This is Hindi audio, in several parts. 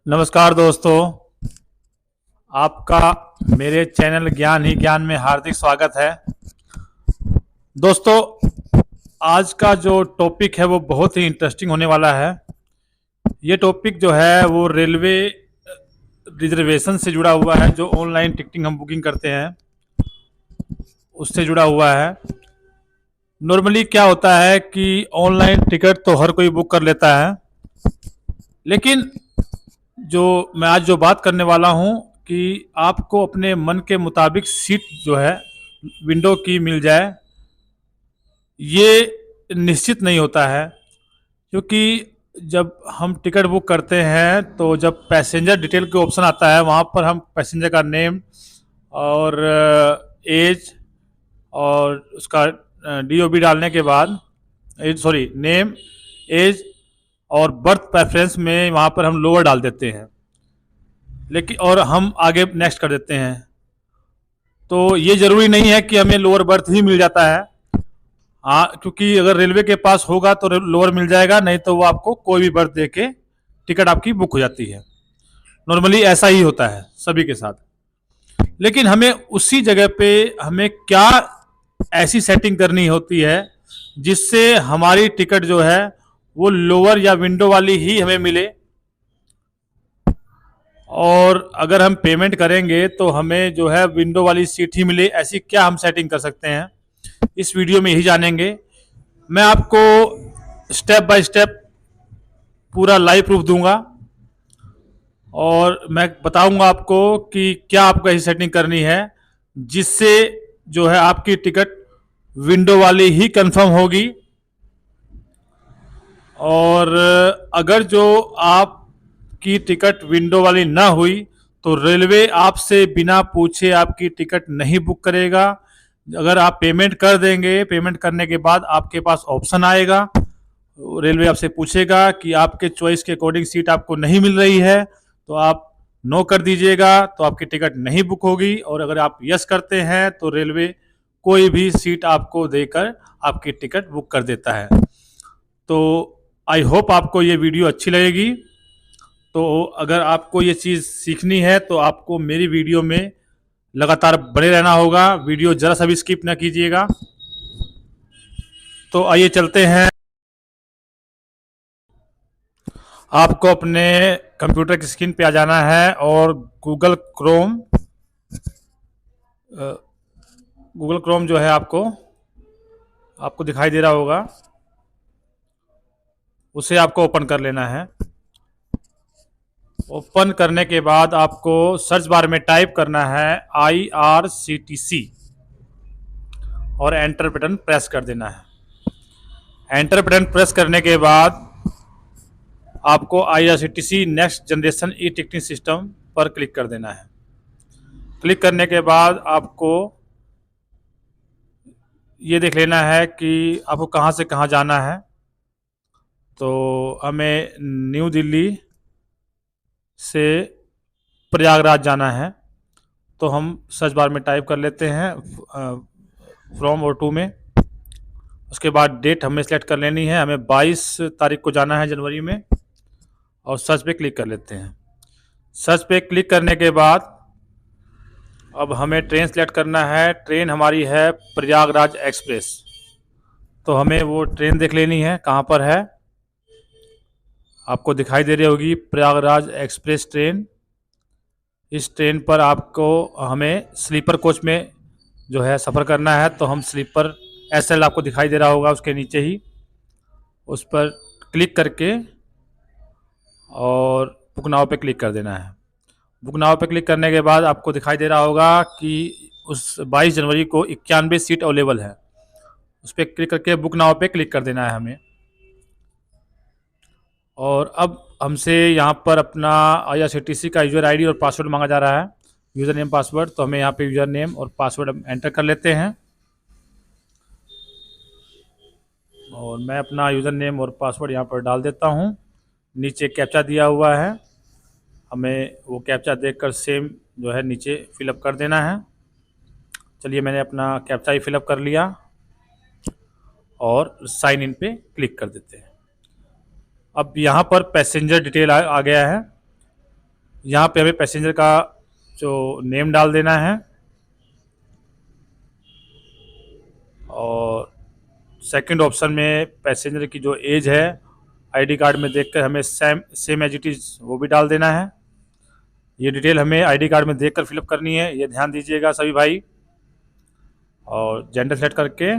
नमस्कार दोस्तों, आपका मेरे चैनल ज्ञान ही ज्ञान में हार्दिक स्वागत है। दोस्तों, आज का जो टॉपिक है वो बहुत ही इंटरेस्टिंग होने वाला है। ये टॉपिक जो है वो रेलवे रिजर्वेशन से जुड़ा हुआ है। जो ऑनलाइन टिकटिंग हम बुकिंग करते हैं उससे जुड़ा हुआ है। नॉर्मली क्या होता है कि ऑनलाइन टिकट तो हर कोई बुक कर लेता है, लेकिन जो मैं आज जो बात करने वाला हूँ कि आपको अपने मन के मुताबिक सीट जो है विंडो की मिल जाए, ये निश्चित नहीं होता है। क्योंकि जब हम टिकट बुक करते हैं तो जब पैसेंजर डिटेल के ऑप्शन आता है वहाँ पर हम पैसेंजर का नेम और एज और उसका डीओबी डालने के बाद नेम, एज और बर्थ प्रेफरेंस में वहाँ पर हम लोअर डाल देते हैं, लेकिन और हम आगे नेक्स्ट कर देते हैं। तो ये ज़रूरी नहीं है कि हमें लोअर बर्थ ही मिल जाता है। हाँ, क्योंकि अगर रेलवे के पास होगा तो लोअर मिल जाएगा, नहीं तो वो आपको कोई भी बर्थ दे के टिकट आपकी बुक हो जाती है। नॉर्मली ऐसा ही होता है सभी के साथ। लेकिन हमें उसी जगह पे हमें क्या ऐसी सेटिंग करनी होती है जिससे हमारी टिकट जो है वो लोअर या विंडो वाली ही हमें मिले, और अगर हम पेमेंट करेंगे तो हमें जो है विंडो वाली सीट ही मिले। ऐसी क्या हम सेटिंग कर सकते हैं, इस वीडियो में यही जानेंगे। मैं आपको स्टेप बाय स्टेप पूरा लाइव प्रूफ दूंगा और मैं बताऊंगा आपको कि क्या आपको ऐसी सेटिंग करनी है जिससे जो है आपकी टिकट विंडो वाली ही कंफर्म होगी। और अगर जो आपकी टिकट विंडो वाली ना हुई तो रेलवे आपसे बिना पूछे आपकी टिकट नहीं बुक करेगा। अगर आप पेमेंट कर देंगे, पेमेंट करने के बाद आपके पास ऑप्शन आएगा, रेलवे आपसे पूछेगा कि आपके चॉइस के अकॉर्डिंग सीट आपको नहीं मिल रही है, तो आप नो कर दीजिएगा, तो आपकी टिकट नहीं बुक होगी। और अगर आप यस करते हैं तो रेलवे कोई भी सीट आपको देकर आपकी टिकट बुक कर देता है। तो आई होप आपको ये वीडियो अच्छी लगेगी। तो अगर आपको ये चीज़ सीखनी है तो आपको मेरी वीडियो में लगातार बने रहना होगा, वीडियो ज़रा सा भी स्किप ना कीजिएगा। तो आइए चलते हैं। आपको अपने कंप्यूटर की स्क्रीन पे आ जाना है और गूगल क्रोम जो है आपको आपको दिखाई दे रहा होगा, उसे आपको ओपन कर लेना है। ओपन करने के बाद आपको सर्च बार में टाइप करना है IRCTC और एंटर बटन प्रेस कर देना है। एंटर बटन प्रेस करने के बाद आपको IRCTC next generation e ticketing system पर क्लिक कर देना है। क्लिक करने के बाद आपको ये देख लेना है कि आपको कहाँ से कहाँ जाना है। तो हमें न्यू दिल्ली से प्रयागराज जाना है, तो हम सर्च बार में टाइप कर लेते हैं फ्रॉम और टू में। उसके बाद डेट हमें सेलेक्ट कर लेनी है, हमें 22 तारीख को जाना है जनवरी में, और सर्च पे क्लिक कर लेते हैं। सर्च पे क्लिक करने के बाद अब हमें ट्रेन सेलेक्ट करना है। ट्रेन हमारी है प्रयागराज एक्सप्रेस, तो हमें वो ट्रेन देख लेनी है कहाँ पर है। आपको दिखाई दे रही होगी प्रयागराज एक्सप्रेस ट्रेन। इस ट्रेन पर आपको हमें स्लीपर कोच में जो है सफ़र करना है, तो हम स्लीपर SL आपको दिखाई दे रहा होगा उसके नीचे ही, उस पर क्लिक करके और बुक नाउ पे क्लिक कर देना है। बुक नाउ पे क्लिक करने के बाद आपको दिखाई दे रहा होगा कि उस 22 जनवरी को 91 सीट अवेलेबल है, उस पर क्लिक करके बुक नाउ पे क्लिक कर देना है हमें। और अब हमसे यहाँ पर अपना IRCTC का यूज़र ID और पासवर्ड मांगा जा रहा है, यूज़र नेम पासवर्ड। तो हमें यहाँ पे यूज़र नेम और पासवर्ड एंटर कर लेते हैं, और मैं अपना यूज़र नेम और पासवर्ड यहाँ पर डाल देता हूँ। नीचे कैप्चा दिया हुआ है, हमें वो कैप्चा देखकर सेम जो है नीचे फिलअप कर देना है। चलिए, मैंने अपना कैप्चा ही फिलअप कर लिया और साइन इन पे क्लिक कर देते हैं। अब यहाँ पर पैसेंजर डिटेल आ गया है। यहाँ पे हमें पैसेंजर का जो नेम डाल देना है, और सेकंड ऑप्शन में पैसेंजर की जो एज है आईडी कार्ड में देखकर हमें same same as it is वो भी डाल देना है। ये डिटेल हमें आईडी कार्ड में देखकर फिलअप करनी है, ये ध्यान दीजिएगा सभी भाई। और जेंडर सेलेक्ट करके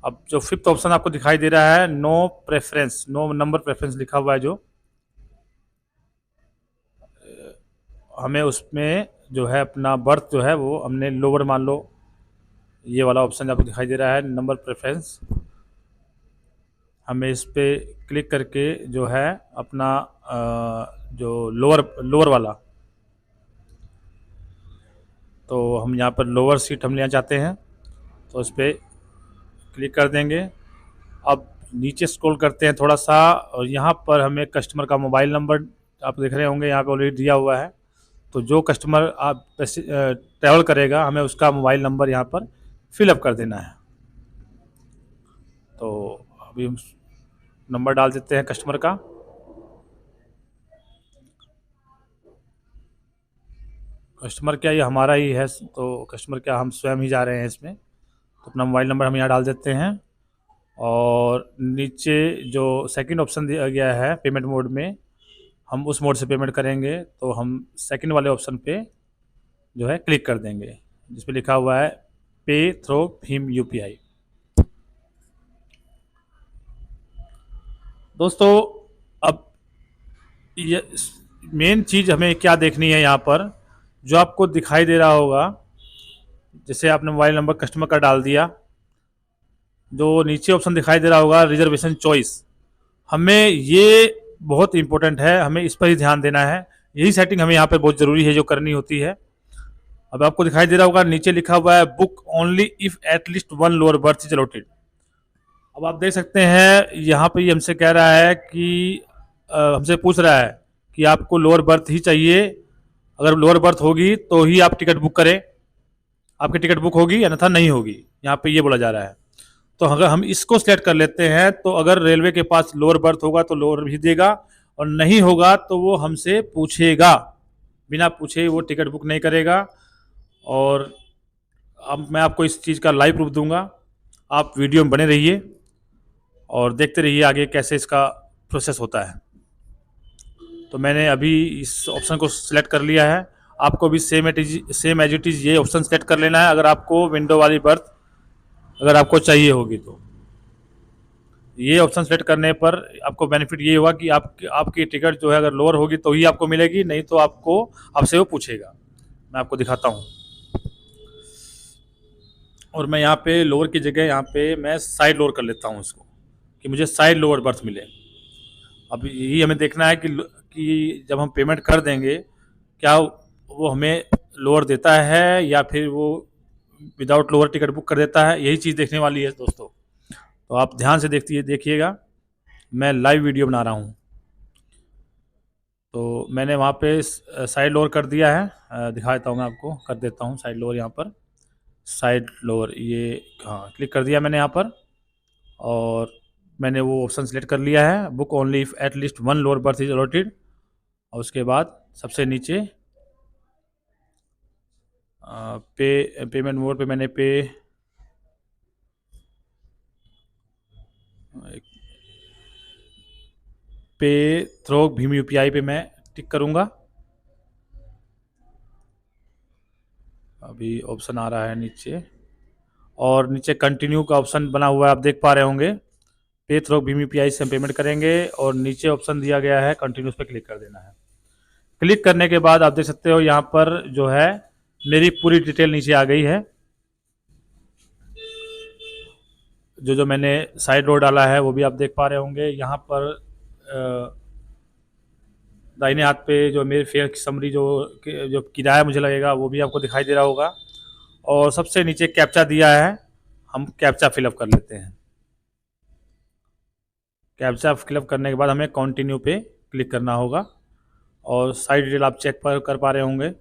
अब जो फिफ्थ ऑप्शन आपको दिखाई दे रहा है, no preference, no number preference लिखा हुआ है, जो हमें उसमें जो है अपना बर्थ जो है वो हमने लोअर मान लो, ये वाला ऑप्शन आपको दिखाई दे रहा है नंबर प्रेफरेंस। हमें इस पे क्लिक करके जो है अपना जो लोअर लोअर वाला, तो हम यहाँ पर लोअर सीट हम लेना चाहते हैं, तो उस पर क्लिक कर देंगे। अब नीचे स्क्रॉल करते हैं थोड़ा सा, और यहाँ पर हमें कस्टमर का मोबाइल नंबर आप देख रहे होंगे यहाँ पे ऑलरेडी दिया हुआ है। तो जो कस्टमर आप ट्रैवल करेगा हमें उसका मोबाइल नंबर यहाँ पर फिलअप कर देना है। तो अभी हम नंबर डाल देते हैं कस्टमर का। कस्टमर क्या, ये हमारा ही है, तो कस्टमर क्या हम स्वयं ही जा रहे हैं इसमें, तो अपना मोबाइल नंबर हम यहाँ डाल देते हैं। और नीचे जो सेकंड ऑप्शन दिया गया है पेमेंट मोड में, हम उस मोड से पेमेंट करेंगे, तो हम सेकंड वाले ऑप्शन पे जो है क्लिक कर देंगे, जिस पे लिखा हुआ है पे थ्रू भीम यूपीआई। दोस्तों अब ये मेन चीज़ हमें क्या देखनी है यहाँ पर, जो आपको दिखाई दे रहा होगा, जैसे आपने मोबाइल नंबर कस्टमर का डाल दिया, जो नीचे ऑप्शन दिखाई दे रहा होगा रिजर्वेशन चॉइस, हमें ये बहुत इंपॉर्टेंट है, हमें इस पर ही ध्यान देना है। यही सेटिंग हमें यहाँ पे बहुत ज़रूरी है जो करनी होती है। अब आपको दिखाई दे रहा होगा नीचे लिखा हुआ है book only if at least one lower birth is allotted. अब आप देख सकते हैं यहाँ पे ये हमसे कह रहा है कि हमसे पूछ रहा है कि आपको लोअर बर्थ ही चाहिए, अगर लोअर बर्थ होगी तो ही आप टिकट बुक करें, आपकी टिकट बुक होगी अन्यथा नहीं होगी, यहाँ पे ये बोला जा रहा है। तो अगर हम इसको सिलेक्ट कर लेते हैं, तो अगर रेलवे के पास लोअर बर्थ होगा तो लोअर भी देगा, और नहीं होगा तो वो हमसे पूछेगा, बिना पूछे वो टिकट बुक नहीं करेगा। और अब मैं आपको इस चीज़ का लाइव प्रूफ दूंगा, आप वीडियो में बने रहिए और देखते रहिए आगे कैसे इसका प्रोसेस होता है। तो मैंने अभी इस ऑप्शन को सिलेक्ट कर लिया है, आपको भी सेम एज इट इज़ ये ऑप्शन सेलेक्ट कर लेना है अगर आपको विंडो वाली बर्थ अगर आपको चाहिए होगी। तो ये ऑप्शन सेलेक्ट करने पर आपको बेनिफिट ये होगा कि आपकी टिकट जो है अगर लोअर होगी तो ही आपको मिलेगी, नहीं तो आपको आपसे वो पूछेगा। मैं आपको दिखाता हूँ, और मैं यहाँ पे लोअर की जगह यहाँ पे मैं साइड लोअर कर लेता हूँ इसको, कि मुझे साइड लोअर बर्थ मिले। अब यही हमें देखना है कि जब हम पेमेंट कर देंगे क्या वो हमें लोअर देता है या फिर वो विदाउट लोअर टिकट बुक कर देता है, यही चीज़ देखने वाली है दोस्तों। तो आप ध्यान से देखिएगा, मैं लाइव वीडियो बना रहा हूँ। तो मैंने वहाँ पे साइड लोअर कर दिया है, दिखा देता हूँ मैं आपको, कर देता हूँ साइड लोअर यहाँ पर, साइड लोअर ये हाँ क्लिक कर दिया मैंने यहाँ पर, और मैंने वो ऑप्शन सेलेक्ट कर लिया है book only if at least one lower birth is allotted. और उसके बाद सबसे नीचे पेमेंट मोड पे मैंने पे थ्रू भीम यूपीआई पे मैं टिक करूँगा। अभी ऑप्शन आ रहा है नीचे, और नीचे कंटिन्यू का ऑप्शन बना हुआ है, आप देख पा रहे होंगे। पे थ्रू भीम यूपीआई से हम पेमेंट करेंगे, और नीचे ऑप्शन दिया गया है कंटिन्यू, उस पर क्लिक कर देना है। क्लिक करने के बाद आप देख सकते हो यहाँ पर जो है मेरी पूरी डिटेल नीचे आ गई है। जो मैंने साइड रोड डाला है वो भी आप देख पा रहे होंगे। यहाँ पर दाहिने हाथ पे जो मेरे फेयर की समरी जो किराया मुझे लगेगा वो भी आपको दिखाई दे रहा होगा, और सबसे नीचे कैप्चा दिया है, हम कैप्चा फिलअप कर लेते हैं। कैप्चा फिलअप करने के बाद हमें कंटिन्यू पे क्लिक करना होगा, और साइड डिटेल आप चेक कर पा रहे होंगे।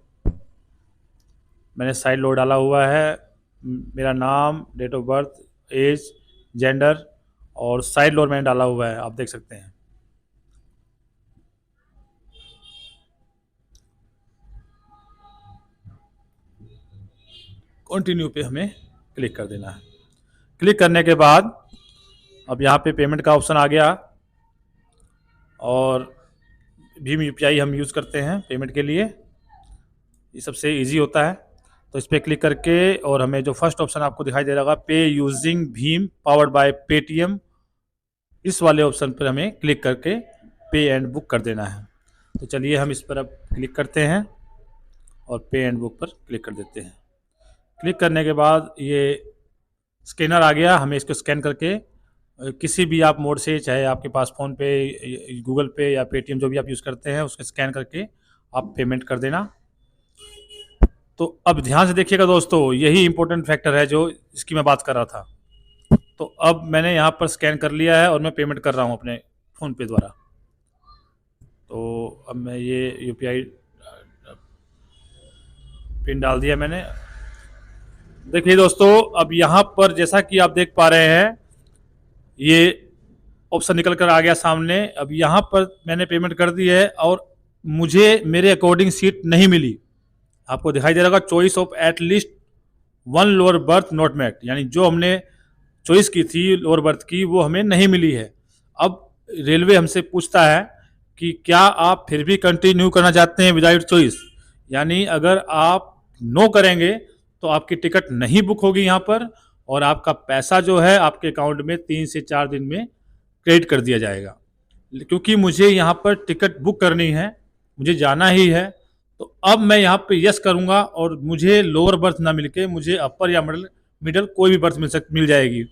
मैंने साइड लोड डाला हुआ है, मेरा नाम, date of birth, age, gender, और साइड लोड मैंने डाला हुआ है, आप देख सकते हैं। कंटिन्यू पे हमें क्लिक कर देना है। क्लिक करने के बाद अब यहाँ पे पेमेंट का ऑप्शन आ गया और भीम यूपीआई हम यूज़ करते हैं पेमेंट के लिए, ये सबसे इजी होता है। तो इस पर क्लिक करके और हमें जो फर्स्ट ऑप्शन आपको दिखाई दे रहा होगा पे using Bhim powered by Paytm, इस वाले ऑप्शन पर हमें क्लिक करके पे एंड बुक कर देना है। तो चलिए हम इस पर अब क्लिक करते हैं और पे एंड बुक पर क्लिक कर देते हैं। क्लिक करने के बाद ये स्कैनर आ गया, हमें इसको स्कैन करके किसी भी आप मोड से, चाहे आपके पास फ़ोन पे, गूगल पे या पेटीएम जो भी आप यूज़ करते हैं, उसको स्कैन करके आप पेमेंट कर देना। तो अब ध्यान से देखिएगा दोस्तों, यही इम्पोर्टेंट फैक्टर है जो इसकी मैं बात कर रहा था। तो अब मैंने यहाँ पर स्कैन कर लिया है और मैं पेमेंट कर रहा हूँ अपने फ़ोन पे द्वारा। तो अब मैं ये यूपीआई पिन डाल दिया मैंने। देखिए दोस्तों, अब यहाँ पर जैसा कि आप देख पा रहे हैं, ये ऑप्शन निकल कर आ गया सामने। अब यहाँ पर मैंने पेमेंट कर दी है और मुझे मेरे अकॉर्डिंग सीट नहीं मिली। आपको दिखाई दे रहा होगा choice of at least one lower berth not met, यानी जो हमने चॉइस की थी लोअर बर्थ की वो हमें नहीं मिली है। अब रेलवे हमसे पूछता है कि क्या आप फिर भी कंटिन्यू करना चाहते हैं विदाउट चॉइस, यानी अगर आप नो करेंगे तो आपकी टिकट नहीं बुक होगी यहाँ पर और आपका पैसा जो है आपके अकाउंट में 3 से 4 दिन में क्रेडिट कर दिया जाएगा। क्योंकि मुझे यहाँ पर टिकट बुक करनी है, मुझे जाना ही है, तो अब मैं यहाँ पे यस करूँगा और मुझे लोअर बर्थ ना मिलके मुझे अपर या मिडल कोई भी बर्थ मिल जाएगी।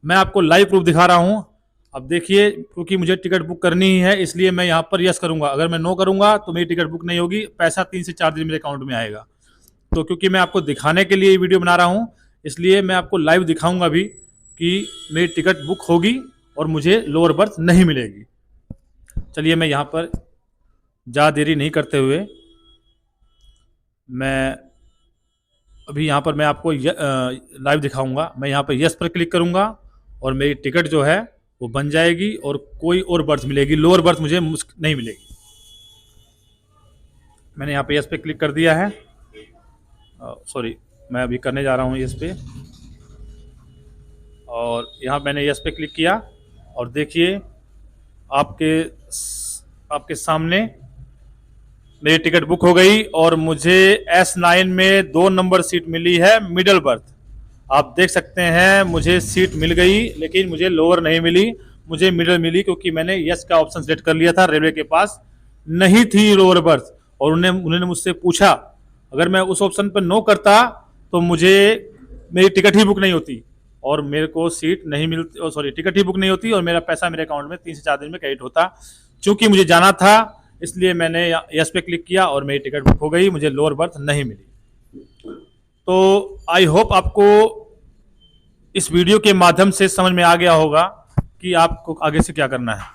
मैं आपको लाइव प्रूफ दिखा रहा हूँ। अब देखिए, क्योंकि मुझे टिकट बुक करनी ही है इसलिए मैं यहाँ पर यस करूँगा। अगर मैं नो करूँगा तो मेरी टिकट बुक नहीं होगी, पैसा 3 से 4 दिन मेरे अकाउंट में आएगा। तो क्योंकि मैं आपको दिखाने के लिए ये वीडियो बना रहा हूँ, इसलिए मैं आपको लाइव दिखाऊंगा भी कि मेरी टिकट बुक होगी और मुझे लोअर बर्थ नहीं मिलेगी। चलिए मैं यहाँ पर ज़्यादा देरी नहीं करते हुए मैं अभी यहाँ पर मैं आपको लाइव दिखाऊंगा। मैं यहाँ पर यस पर क्लिक करूँगा और मेरी टिकट जो है वो बन जाएगी और कोई और बर्थ मिलेगी, लोअर बर्थ मुझे नहीं मिलेगी। मैंने यहाँ पे यस पे क्लिक कर दिया है। सॉरी, मैं अभी करने जा रहा हूँ यस पे, और यहाँ मैंने यस पे क्लिक किया और देखिए आपके सामने मेरी टिकट बुक हो गई और मुझे S9 में 2 नंबर सीट मिली है, मिडल बर्थ। आप देख सकते हैं मुझे सीट मिल गई, लेकिन मुझे लोअर नहीं मिली, मुझे मिडल मिली, क्योंकि मैंने यस का ऑप्शन सेलेक्ट कर लिया था। रेलवे के पास नहीं थी लोअर बर्थ और उन्होंने मुझसे पूछा, अगर मैं उस ऑप्शन पर नो करता तो मुझे मेरी टिकट ही बुक नहीं होती और मेरे को सीट नहीं मिलती, सॉरी टिकट ही बुक नहीं होती और मेरा पैसा मेरे अकाउंट में 3 से 4 दिन में क्रेडिट होता। चूंकि मुझे जाना था इसलिए मैंने यस पे क्लिक किया और मेरी टिकट बुक हो गई, मुझे लोअर बर्थ नहीं मिली। तो आई होप आपको इस वीडियो के माध्यम से समझ में आ गया होगा कि आपको आगे से क्या करना है।